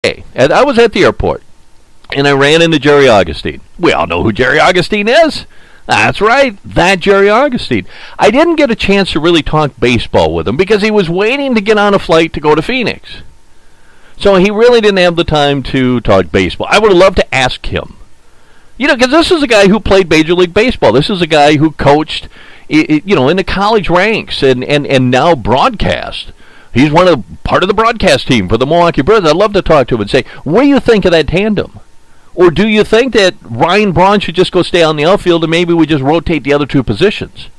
And I was at the airport, and I ran into Jerry Augustine. We all know who Jerry Augustine is. That's right, that Jerry Augustine. I didn't get a chance to really talk baseball with him because he was waiting to get on a flight to go to Phoenix. So he really didn't have the time to talk baseball. I would have loved to ask him. Because this is a guy who played Major League Baseball. This is a guy who coached, in the college ranks and now broadcast. He's part of the broadcast team for the Milwaukee Brewers. I'd love to talk to him and say, what do you think of that tandem? Or do you think that Ryan Braun should just go stay on the outfield and maybe we just rotate the other two positions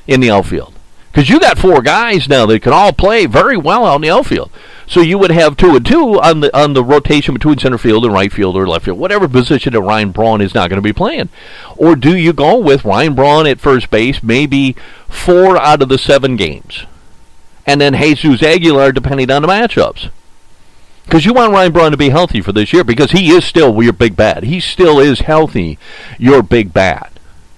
in the outfield? Because you got 4 guys now that can all play very well out in the outfield. So you would have 2 and 2 on the rotation between center field and right field or left field, whatever position that Ryan Braun is not going to be playing. Or do you go with Ryan Braun at first base, maybe 4 out of the 7 games? And then Jesus Aguilar depending on the matchups. Because you want Ryan Braun to be healthy for this year because he is still your big bat. He still is healthy, your big bat.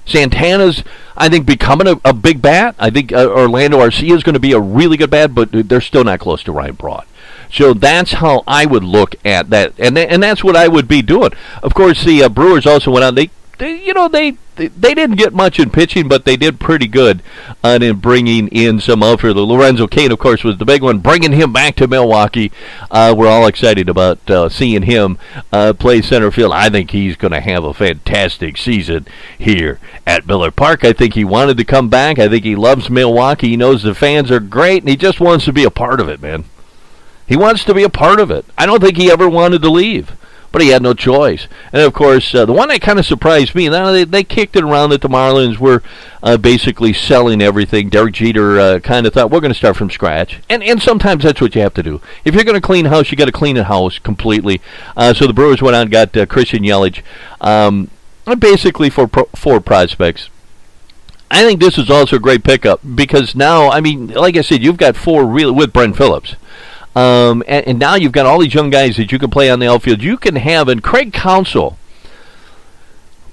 Santana's, I think, becoming a big bat. I think Orlando Arcia is going to be a really good bat, but they're still not close to Ryan Braun. So that's how I would look at that, and that's what I would be doing. Of course, the Brewers also went on. They didn't get much in pitching, but they did pretty good in bringing in some outfielder. Lorenzo Cain, of course, was the big one, bringing him back to Milwaukee. We're all excited about seeing him play center field. I think he's going to have a fantastic season here at Miller Park. I think he wanted to come back. I think he loves Milwaukee. He knows the fans are great, and he just wants to be a part of it, man. He wants to be a part of it. I don't think he ever wanted to leave. But he had no choice. And, of course, the one that kind of surprised me, they kicked it around that the Marlins were basically selling everything. Derek Jeter kind of thought, we're going to start from scratch. And sometimes that's what you have to do. If you're going to clean house, you got to clean the house completely. So the Brewers went out and got Christian Yelich, basically for 4 prospects. I think this is also a great pickup because now, like I said, you've got 4 really with Brent Phillips. And now you've got all these young guys that you can play on the outfield. You can have, and Craig Counsell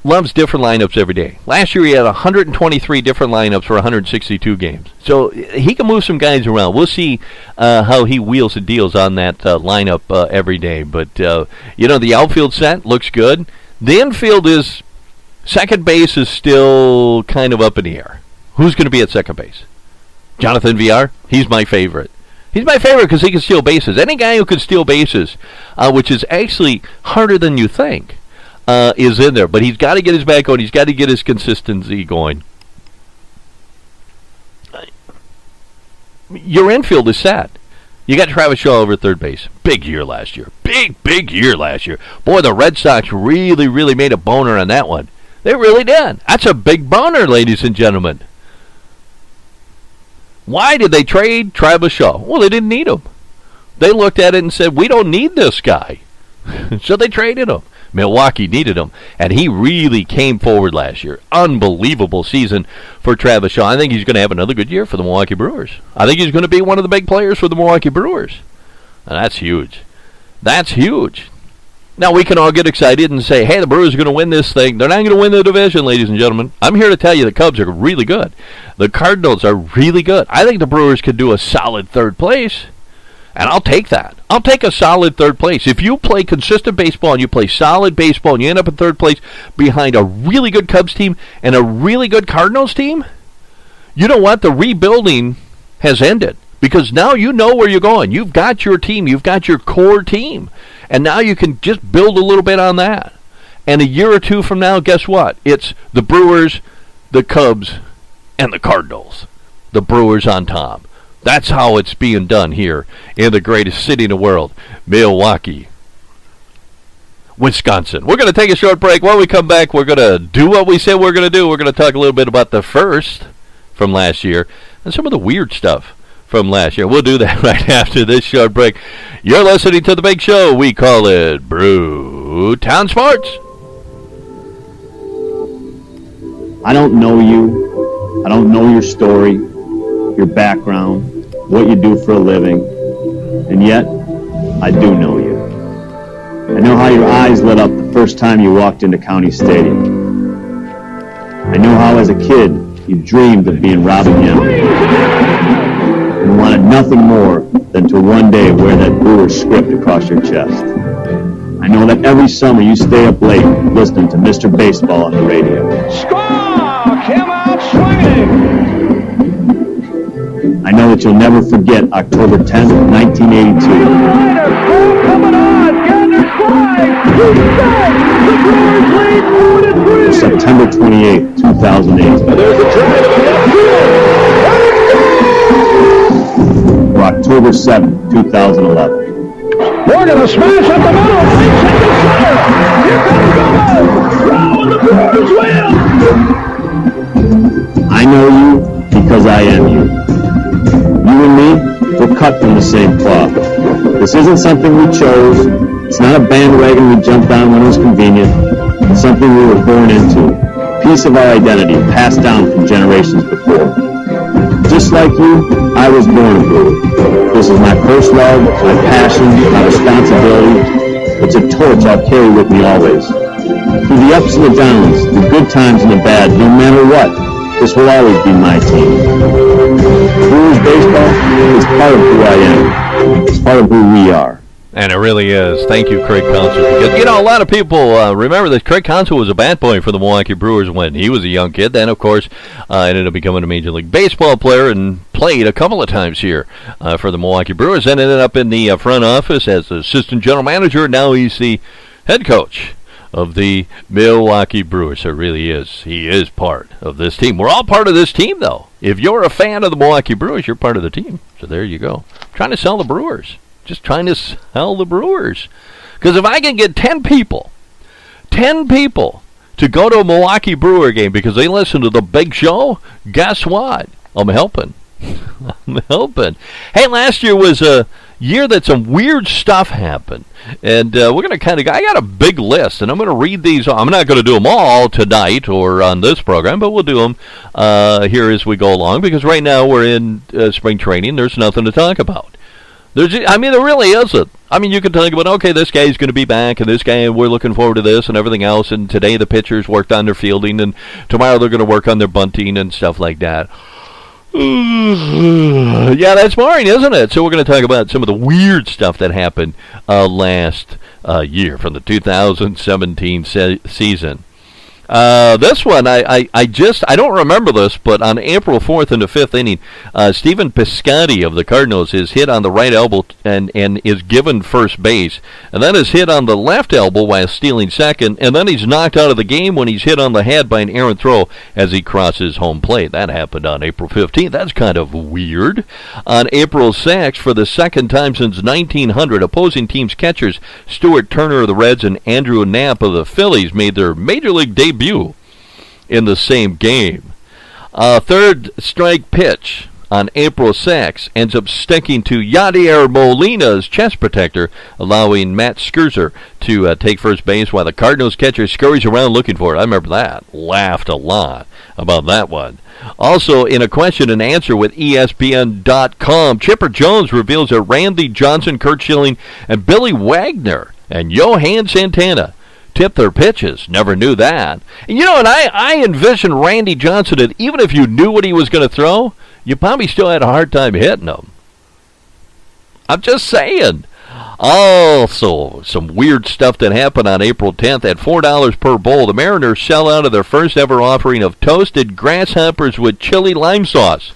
loves different lineups every day. Last year he had 123 different lineups for 162 games. So he can move some guys around. We'll see how he wheels and deals on that lineup every day. But, the outfield set looks good. The infield is, second base is still kind of up in the air. Who's going to be at second base? Jonathan Villar? He's my favorite. He's my favorite because he can steal bases. Any guy who can steal bases, which is actually harder than you think, is in there. But he's got to get his back going. He's got to get his consistency going. Your infield is set. You got Travis Shaw over at third base. Big year last year. Big year last year. Boy, the Red Sox really, really made a boner on that one. They really did. That's a big boner, ladies and gentlemen. Why did they trade Travis Shaw? Well, they didn't need him. They looked at it and said, we don't need this guy. So they traded him. Milwaukee needed him, and he really came forward last year. Unbelievable season for Travis Shaw. I think he's going to have another good year for the Milwaukee Brewers. I think he's going to be one of the big players for the Milwaukee Brewers. And that's huge. That's huge. Now, we can all get excited and say, hey, the Brewers are going to win this thing. They're not going to win the division, ladies and gentlemen. I'm here to tell you the Cubs are really good. The Cardinals are really good. I think the Brewers could do a solid third place, and I'll take that. I'll take a solid third place. If you play consistent baseball and you play solid baseball and you end up in third place behind a really good Cubs team and a really good Cardinals team, you know what? The rebuilding has ended because now you know where you're going. You've got your team. You've got your core team. And now you can just build a little bit on that. And a year or two from now, guess what? It's the Brewers, the Cubs, and the Cardinals. The Brewers on top. That's how it's being done here in the greatest city in the world, Milwaukee, Wisconsin. We're going to take a short break. When we come back, we're going to do what we said we're going to do. We're going to talk a little bit about the first from last year and some of the weird stuff from last year. We'll do that right after this short break. You're listening to the big show. We call it Brewtownsports. I don't know you. I don't know your story, your background, what you do for a living, and yet I do know you. I know how your eyes lit up the first time you walked into County Stadium. I know how as a kid you dreamed of being Robin Yount and wanted nothing more than to one day wear that Brewers script across your chest. I know that every summer you stay up late listening to Mr. Baseball on the radio. Squawk! Him out swinging! I know that you'll never forget October 10th, 1982. Coming on! Gander strike! The Brewers lead 2-3! September 28th, 2008. There's a drive to the left field! Or October 7th, 2011. We're going to smash up the middle! Reach into center! Here comes Braun! The Brewers win! I know you because I am you. You and me, we're cut from the same cloth. This isn't something we chose. It's not a bandwagon we jumped on when it was convenient. It's something we were born into. A piece of our identity passed down from generations before. Just like you, I was born a brewer. This is my first love, my passion, my responsibility. It's a torch I'll carry with me always. Through the ups and the downs, the good times and the bad, no matter what, this will always be my team. Brewers baseball is part of who I am. It's part of who we are. And it really is. Thank you, Craig Counsell. Because, you know, a lot of people remember that Craig Counsell was a bat boy for the Milwaukee Brewers when he was a young kid. Then, of course, ended up becoming a Major League Baseball player and played a couple of times here for the Milwaukee Brewers. Then ended up in the front office as assistant general manager. Now he's the head coach of the Milwaukee Brewers. So it really is. He is part of this team. We're all part of this team, though. If you're a fan of the Milwaukee Brewers, you're part of the team. So there you go. I'm trying to sell the Brewers. Just trying to sell the Brewers. Because if I can get 10 people to go to a Milwaukee Brewer game because they listen to the big show, guess what? I'm helping. I'm helping. Hey, last year was a year that some weird stuff happened. And we're going to kind of, I got a big list, and I'm going to read these. I'm not going to do them all tonight or on this program, but we'll do them here as we go along because right now we're in spring training. There's nothing to talk about. There really isn't. I mean, you can talk about, okay, this guy's going to be back, and this guy, we're looking forward to this and everything else, and today the pitchers worked on their fielding, and tomorrow they're going to work on their bunting and stuff like that. Yeah, that's boring, isn't it? So we're going to talk about some of the weird stuff that happened last year from the 2017 season. This one, I don't remember this, but on April 4th in the 5th inning, Stephen Piscotty of the Cardinals is hit on the right elbow and is given first base, and then is hit on the left elbow while stealing second, and then he's knocked out of the game when he's hit on the head by an errant throw as he crosses home plate. That happened on April 15th. That's kind of weird. On April 6th, for the second time since 1900, opposing team's catchers Stuart Turner of the Reds and Andrew Knapp of the Phillies made their Major League debut in the same game. Third strike pitch on April 6 ends up sticking to Yadier Molina's chest protector, allowing Matt Scherzer to take first base while the Cardinals catcher scurries around looking for it. I remember that. Laughed a lot about that one. Also, in a question and answer with ESPN.com, Chipper Jones reveals that Randy Johnson, Curt Schilling, and Billy Wagner and Johan Santana tip their pitches. Never knew that. And you know, and I envision Randy Johnson that even if you knew what he was going to throw, you probably still had a hard time hitting him. I'm just saying. Also, some weird stuff that happened on April 10th at $4 per bowl. The Mariners sell out of their first ever offering of toasted grasshoppers with chili lime sauce.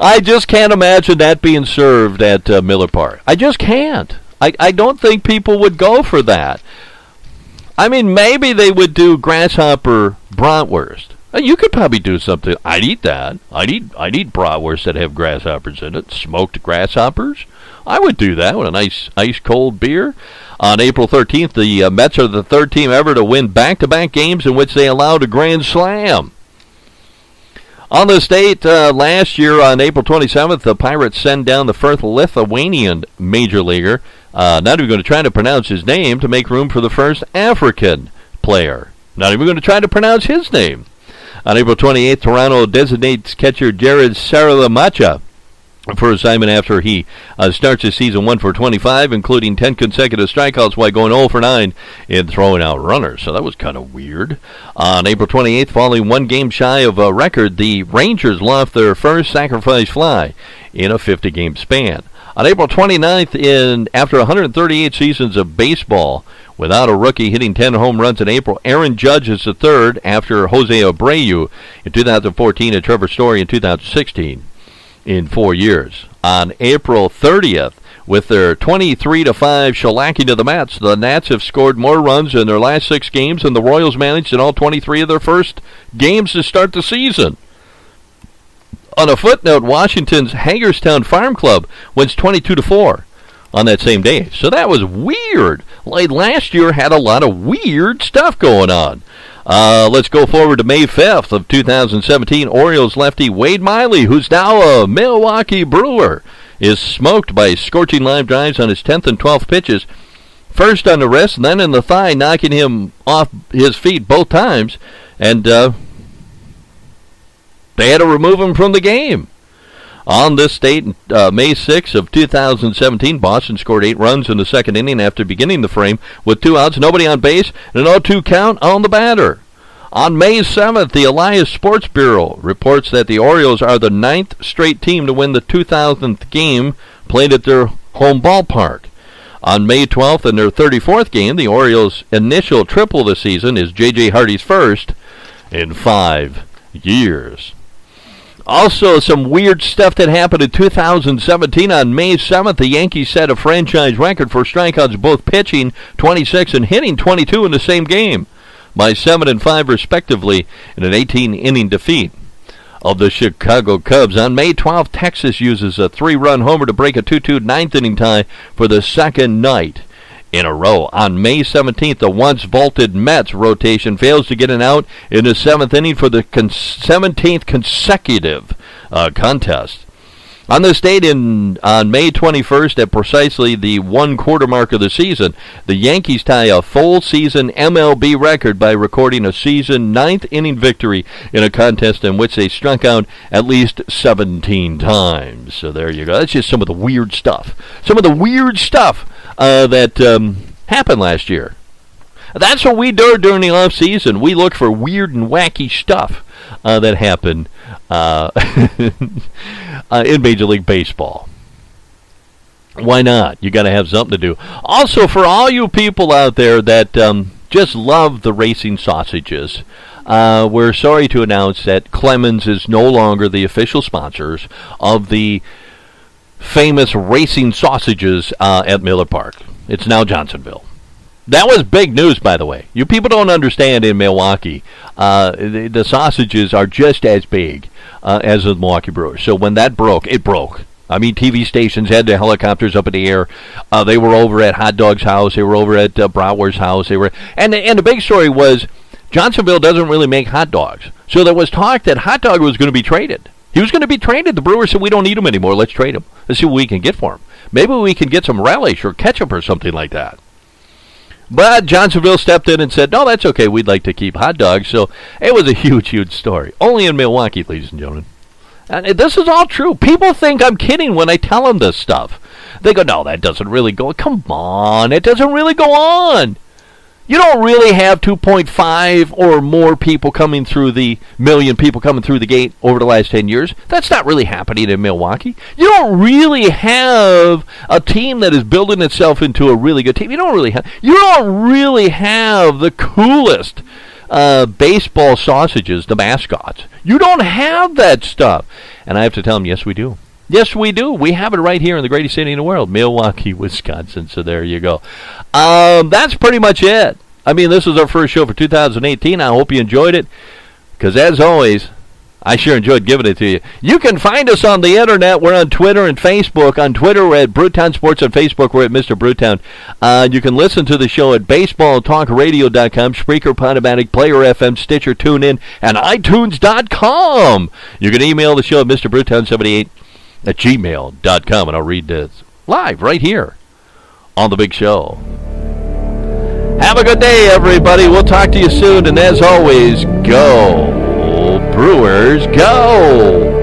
I just can't imagine that being served at Miller Park. I just can't. I don't think people would go for that. I mean, maybe they would do grasshopper bratwurst. You could probably do something. I'd eat that. I'd eat bratwurst that have grasshoppers in it. Smoked grasshoppers. I would do that with a nice ice-cold beer. On April 13th, the Mets are the third team ever to win back-to-back games in which they allowed a grand slam. On this date, last year, on April 27th, the Pirates send down the first Lithuanian major leaguer, not even going to try to pronounce his name, to make room for the first African player. Not even going to try to pronounce his name. On April 28th, Toronto designates catcher Jared Saralamacha for assignment after he starts his season 1 for 25, including 10 consecutive strikeouts while going 0 for 9 in throwing out runners. So that was kind of weird. On April 28th, falling one game shy of a record, the Rangers lost their first sacrifice fly in a 50-game span. On April 29th, after 138 seasons of baseball, without a rookie hitting 10 home runs in April, Aaron Judge is the third after Jose Abreu in 2014 and Trevor Story in 2016 in 4 years. On April 30th, with their 23-5 shellacking of the Mets, the Nats have scored more runs in their last 6 games than the Royals managed in all 23 of their first games to start the season. On a footnote, Washington's Hagerstown Farm Club wins 22-4 on that same day. So that was weird. Like last year had a lot of weird stuff going on. Let's go forward to May 5th of 2017. Orioles lefty Wade Miley, who's now a Milwaukee Brewer, is smoked by scorching line drives on his 10th and 12th pitches. First on the wrist, and then in the thigh, knocking him off his feet both times. And they had to remove him from the game. On this date, May 6th of 2017, Boston scored 8 runs in the second inning after beginning the frame with 2 outs, nobody on base, and an 0-2 count on the batter. On May 7th, the Elias Sports Bureau reports that the Orioles are the 9th straight team to win the 2000th game played at their home ballpark. On May 12th, in their 34th game, the Orioles' initial triple this season is J.J. Hardy's first in 5 years. Also, some weird stuff that happened in 2017. On May 7th, the Yankees set a franchise record for strikeouts, both pitching 26 and hitting 22 in the same game, by 7 and 5 respectively, in an 18-inning defeat of the Chicago Cubs. On May 12th, Texas uses a 3-run homer to break a 2-2 ninth-inning tie for the second night in a row. On May 17th, the once-vaulted Mets rotation fails to get an out in the 7th inning for the 17th consecutive contest. On this date, on May 21st, at precisely the 1/4 mark of the season, the Yankees tie a full-season MLB record by recording a season 9th-inning victory in a contest in which they struck out at least 17 times. So there you go. That's just some of the weird stuff. Some of the weird stuff that happened last year. That's what we do during the off season. We look for weird and wacky stuff that happened in Major League Baseball. Why not? You got to have something to do. Also, for all you people out there that just love the racing sausages, we're sorry to announce that Clemens is no longer the official sponsors of the famous racing sausages at Miller Park. It's now Johnsonville. That was big news, by the way. You people don't understand in Milwaukee, the sausages are just as big as the Milwaukee Brewers. So when that broke, it broke. I mean, TV stations had their helicopters up in the air. They were over at Hot Dog's house. They were over at Bratwurst's house. And the big story was Johnsonville doesn't really make hot dogs. So there was talk that Hot Dog was going to be traded. He was going to be traded. The Brewers said, we don't need him anymore. Let's trade him. Let's see what we can get for him. Maybe we can get some relish or ketchup or something like that. But Johnsonville stepped in and said, no, that's okay. We'd like to keep hot dogs. So it was a huge, huge story. Only in Milwaukee, ladies and gentlemen. And this is all true. People think I'm kidding when I tell them this stuff. They go, no, that doesn't really go. Come on. It doesn't really go on. You don't really have 2.5 or more people coming through million people coming through the gate over the last 10 years. That's not really happening in Milwaukee. You don't really have a team that is building itself into a really good team. You don't really have the coolest baseball sausages, the mascots. You don't have that stuff. And I have to tell them, yes, we do. Yes, we do. We have it right here in the greatest city in the world, Milwaukee, Wisconsin. So there you go. That's pretty much it. I mean, this is our first show for 2018. I hope you enjoyed it, because as always, I sure enjoyed giving it to you. You can find us on the internet. We're on Twitter and Facebook. On Twitter, we're at Brewtownsports. On Facebook, we're at Mr. Brewtown. You can listen to the show at BaseballTalkRadio.com, Spreaker, Podomatic, Player FM, Stitcher, TuneIn, and iTunes.com. You can email the show at MrBrewtown78@gmail.com, and I'll read this live right here on the big show. Have a good day, everybody. We'll talk to you soon, and as always, go Brewers, go!